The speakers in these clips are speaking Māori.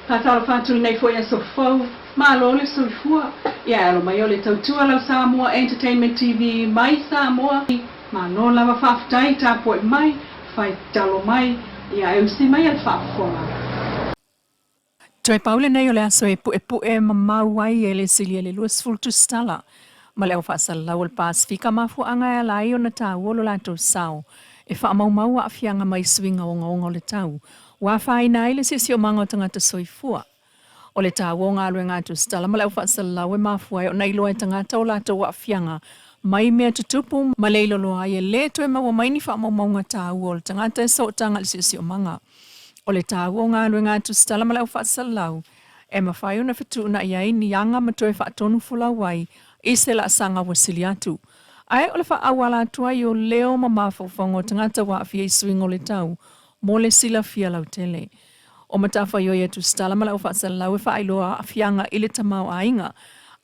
Fatalo fatu nei foi so fo malo le so fua ya lo mai ole tautua la Samoa Entertainment TV mai Samoa malo la va faftai tapo mai fai talo mai ya eu si mai al fafona. Toi Paula nei ole aso e mamau ai ele silia le luas fultu stala. Ma leo whaasala lau al Pasifika mafu anga e lai o na tau o lo lato sao. E wha mau a fianga mai swinga o le tau. Wa whai nai le sisi o manga o tangata soifua. O le tau o ngā lue ngā tu stala ma leo whaasala lau e mafu ai o Leilua e tangata o lato wa fianga. Mai mea tutupu ma leilo loa ai e le to e maua mai ni wha mau ngā tau o le tangata e so tanga le sisi o manga. O le tau o ngā lue ngā tu stala ma leo whaasala lau. E mawhai o na fitu na iai ni anga ma toe wha tonu fula wai. Ise la sanga wasili atu. Ai ole fa awala tua yo leo mamafo fongo tangata wa afia isuingo le tau. Mole sila fia lau tele. O matafa yo yetu stala mala ufa sa lau fa ailoa afianga ile tamau ainga.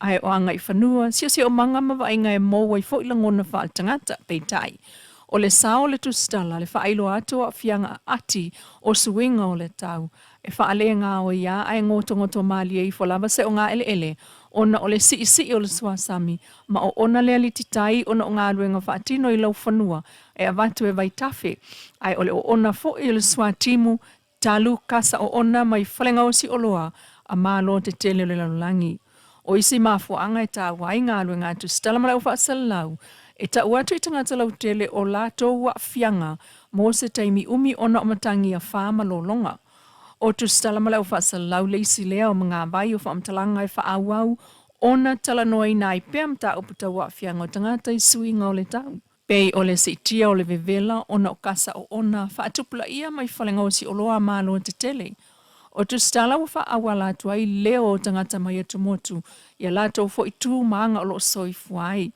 Ai o anga ifanua si o manga mawa inga e mo i fo ilangona fa tangata peitai. O le sao le tu stala le fa ailoa atu afianga ati o suinga o le tau. E fa ale ngā o ia ai ngoto mali e i folava se o ngā ele. Ona o le si o le suasami, ma o ona le alititai ona o ngā ruenga whaatino i lau whanua, e avatu e vaitafe, ai ole o ona fo i le suatimu, talu kasa o ona mai whalenga o si oloa, a mālo te tele le lalulangi. O isi mafuanga e tā wai ngā ruenga tu stala malau whaasalau, e ta uatu i tangata lau tele o lato wa fianga, mo se taimi umi ona o matangi a whāma lo longa. O tu stala malau whaasalau le isi lea o mga vai o whaamtalanga e whaawau, ona tala noi nai peam ta uputa wa fianga o tangata i sui ngau le tau. Pei o le si tia o le vevela, ona o kasa o ona, whaatupula ia mai whalenga o si oloa mālo te tele. O tu stala wa whaawala atu ai leo o tangata mai atu motu, ia lato fo i tū maanga o lo soi fuai.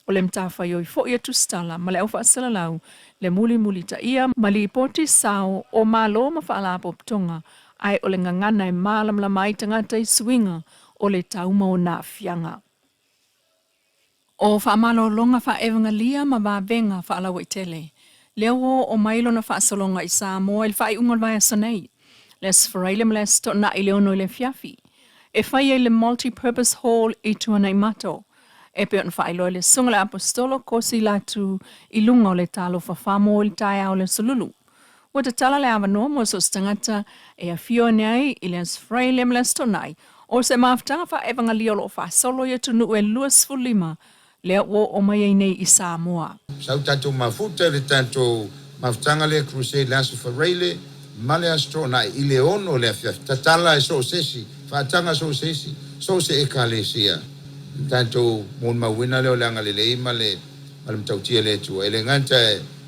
O le mtawha i fo i atu stala, ma le au whaasalalau, le muli ta ia mali poti sao o malo ma whaalapo ptonga, ai o le ngangana e malam la mai tangata i swinga o le tauma o nā fianga. O whaamalo longa whaevanga lia ma wabenga whaalawa i tele. Leo o mailo na whaasalonga i Samoa il whai ungon vai asanei. Les whareile ma les to na i leono i le fiafi. E whai e le multi-purpose hall i tuanei mato. E pe on whailo le sunga le apostolo kosi latu i lunga o le talo whawhamo o le tae au le solulu. O te tala le awanoa mo so stangata e a fio nei i le sfraile me le stonai o se maftanga wha evanga liolo wha solo i tunu e luas fulima le o mai ei nei i Samoa. Sau tato mafuta le tato maftanga le crusade le asu whareile ma le astronai i le ono le afia tatala e so sesi whaatanga so sesi so se ekalesia. Tanto mon mawina leo langa le leima le mtautia le tu ele nganta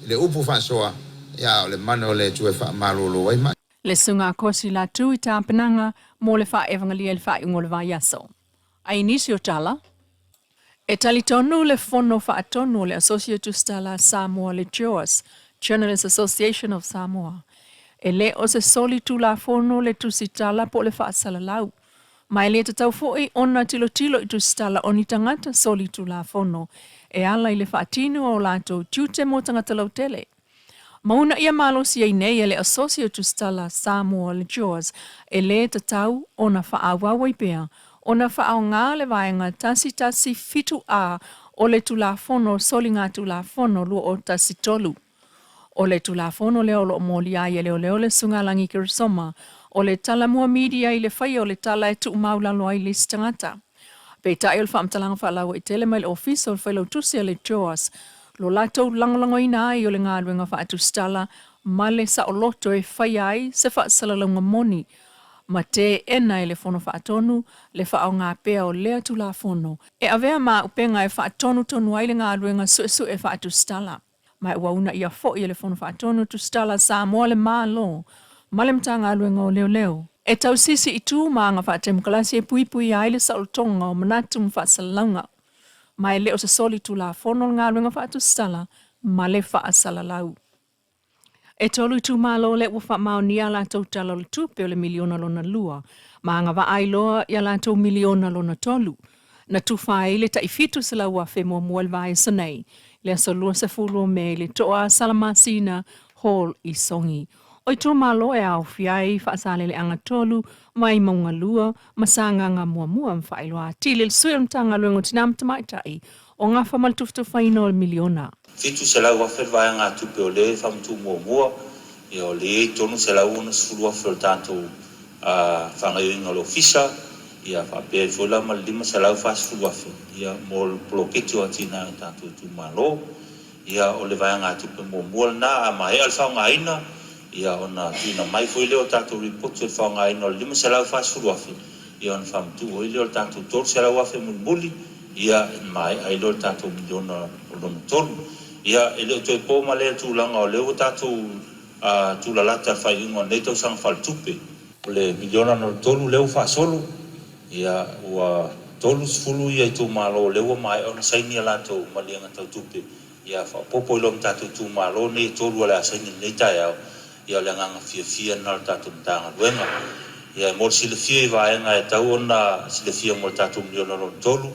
le upu fasoa ya le mano le tu fa malolo ai mai le sunga kosi la tu i tāpenanga mo le wha evangalia le wha ingole vai yaso. Ai nisi o tala e talitonu le fono wha atonu le Associated Stala Samoa le Joas Journalists Association of Samoa e le o se soli tu la fono le tu si tala po le wha salalau. Mai le te tau fo'i ona tilo i tu stala o ni tangata soli tu la fono e ala i le whaatinu o lato tiute mo tangata lau tele. Mauna ia malo si ei nei e le Associate tu stala Samoa le Joas e le te tau ona whaawawa i pea ona whaao ngā le vaenga tasi fitu a o le tu la fono soli ngā tu la fono lua o tasi tolu. O le tu la fono leo lo moli ai e leo le sungalangi kirisoma o le tala mua media i le whai o le tala e tu maulalo ai le stangata. Pei tae o le whaamtalanga whaalawa i tele mai le ofisa o le whailau tusia le Joas. Lo lato langolango ina ai o le ngāruenga whaatu stala ma le sa o loto e whai ai se whaasalalunga moni. Ma te ena e le fono whaatonu le whaao ngā pea o lea tu la fono. E avea mā upenga e whaatonu tonu ai le ngāruenga su e whaatu stala. Mai wauna ia fo i le fono whaatonu tu stala Samoa le mālo. Malem tanga luenga o leo. E tau sisi i tū maanga whaatem kalasi e pui ai le saulutonga o manatum whaasalaunga. Mai leo se soli tu la fono ngā luenga whaatu stala, ma le whaasalalau. E tolu i tū malo le ua wha ni ala tau tala le tupe o le miliona lona lua, maanga wa ailoa i ala tau miliona lona tolu. Na tu whae le taifitu se la ua whemo muel vai sanei, le aso lua se fulu me le toa salamasina hall i songi. Oi tō malo e au fiai whaasalele anga tolu, mai maunga lua, masanga ngā mua mwhailoa. Tili sui mtanga luengo tinam tamaitai, o ngā whamaltuftu whaino miliona. Fitu se lau whawhi vai ngā tupe o le whamtu mua, e o le tonu se lau una sfuru whawhi tātou whangaioinga lo fisa, ia whapea whola ma lima se lau whasfuru whawhi, ia mō ploketi o atina tātou tu malo, ia o le vai ngā tupe mua na a mahe alwhau ngā ina, ia ona tuina mai foi leo tātou report se whaunga ina o lima se lau whasfuru whawhi, ia ona whamtu o leo tātou tōru se lau whawhi mulmuli, ia mai ai leo tātou miliona o lona tolu. Ia ele o toi pō ma lea tūlanga o leo tātou tūlalata whai ingo nei tau sang whaltupe. O le miliona no tolu leo whasolo, ia ua tolu sfulu ia i tō malo leo mai o na saini a lātou malianga tau tupe. Ia whapopo ilo tātou tū malo nei tolu ala saini nei tai au. Ia le nganga fia na tātou mtanga luenga. Ia mōr sile fia i vaenga e tau ona sile fia mōr tātou miliona no tolu.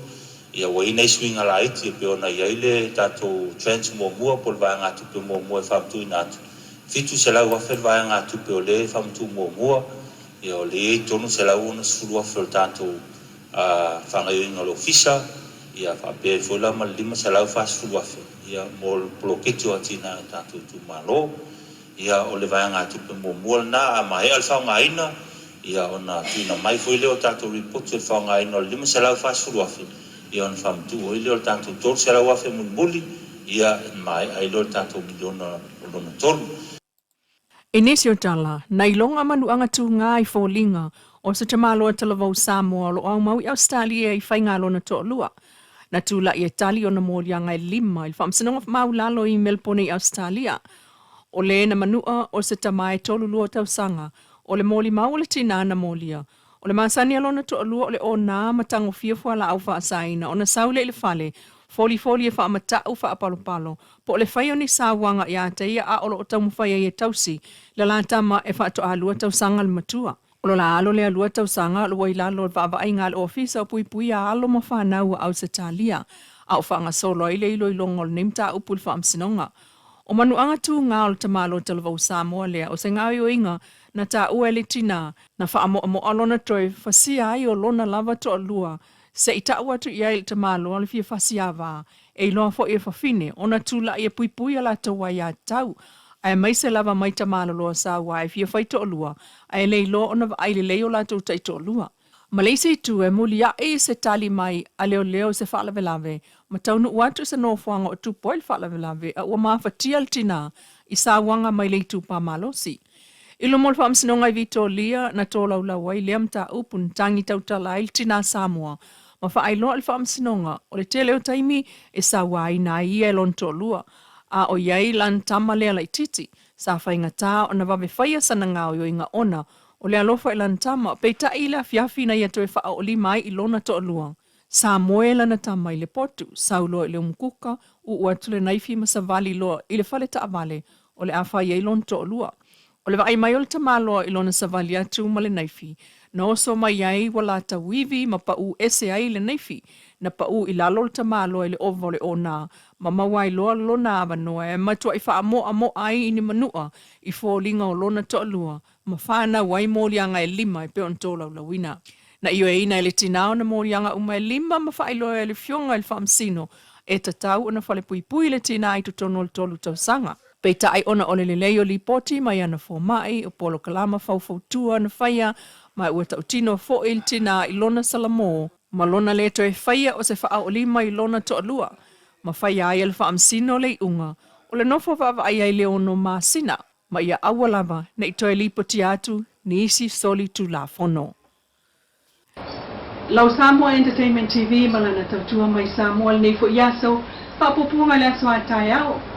Ia wa ina iswinga la iti e peona ia ile tātou trends mua pol vaenga tupe mua e whamtu ina atu. Fitu se lau wafel vaenga tupe o le whamtu mua. Ia o le tonu se lau ona sfuru wafel tātou whangaioinga lo fisa. Ia whapea whola ma lima se lau whasfuru wafel. Ia mōr ploketi o atina tātou tu malo. Ia o le vaenga tupe mua na a mahe alwhau ngā ina. Ia ona tuina mai foi leo tātou report se whau ngā ina o lima se lau whasfuru wafel. Ia on whamtu o leo tātou tōru se lau whawhi mulmuli. Ia mai ai leo tātou miliona o lona tolu. Inesio tala, nei longa manuanga tu ngā i fōlinga o se te maloa talavau Samoa lo au mau i Australia i whainga lona tō lua. Na tūla i Itali o na mōrianga i lima i whamsinonga mau lalo i Melbourne i Australia. O le na manua o se tamai tolu lua tau sanga, o le mōli mau o le tina na mōlia. O le masani alona to lua o le o nā matango fiafua la au whaasaina, o na saule i le fale, foli e wha matau wha apalopalo, po o le whaio ni sāwanga i āteia a o lo o tau mwhaia i e tausi, le la tama e wha ato a lua tau sanga le matua. O lo la alo le a lua tau sanga, lo wai lalo vava ai ngā le ofisa o pui a alo ma whanau au se talia, a o whaanga solo i le ilo i longo le neimta upul wha amsinonga. O manuanga tu ngā o le tamalo talavau Samoa lea, o se ngā o inga na tā ua le tina, na wha amo alona toi, whasia ai o lona lava to a lua, se i tā ua tu ia i le tamalo o le fia whasia wā, e loa fo e whawhine, o na tūla i e pui a la taua ia tau, ai mai se lava mai tamalo loa sa wā e fia whai to a lua, ai lei loa o na wa aile leo la tau tai to a lua. Malaysia tu e muli a e se tali mai a leo se whaalavelave, ma taunu uatu se nofuanga o tupoil whaalavelave a ua mawhatia tina i sa wanga mai lei tupa malosi. Ilo mol whaamsinonga i vito lia na tō laulawa i leam ta upun tangi tautala il tina Samoa, ma whaailoa il whaamsinonga o le tele o taimi e sa wai na i e lon tō lua, a o iei lan tama lea lai titi, sa whainga tā o na wawe whaia sana ngā o inga ona, o le alofa ilan tama, pei ta ila fiafi na ia toe wha o li mai i lona to lua. Sa moela na tama i le potu, sauloa i le umukuka, uatu le naifi masavali loa i le fale ta avale, o le awha i lona to lua. O le vai mai o le tamaloa i lona savali atu ma le naifi, na oso mai ai wala ta wivi ma pa u ese ai le naifi, na pa u i lalo le tamaloa i le ovo le ona, ma mawai loa lona avanoa e matua i wha amo ai ini manua i fōlinga o lona to lua, ma whāna wai mōrianga e lima e peon tōlau lawina. Na iyo e ina e le tinao na mōrianga uma e lima ma whailoa e le fionga e le whaamsino e tatau ona whale pui le tina i tutono le tolu tau sanga. Pei tai ona ole le leo li poti mai ana fō mai o polo kalama fautua na whaia mai ua tau tino fō il tina i lona salamo ma lona le to e whaia o se wha o lima i lona to alua. Ma whaia ai le whaamsino le unga o le nofo vava ai ai leono ma sina. Ma ia awalava na i toi lipoti atu ni isi soli tu la fono. Lau Samoa Entertainment TV malana tautua mai Samoa le nei fo iaso, whapopunga le aso atai au.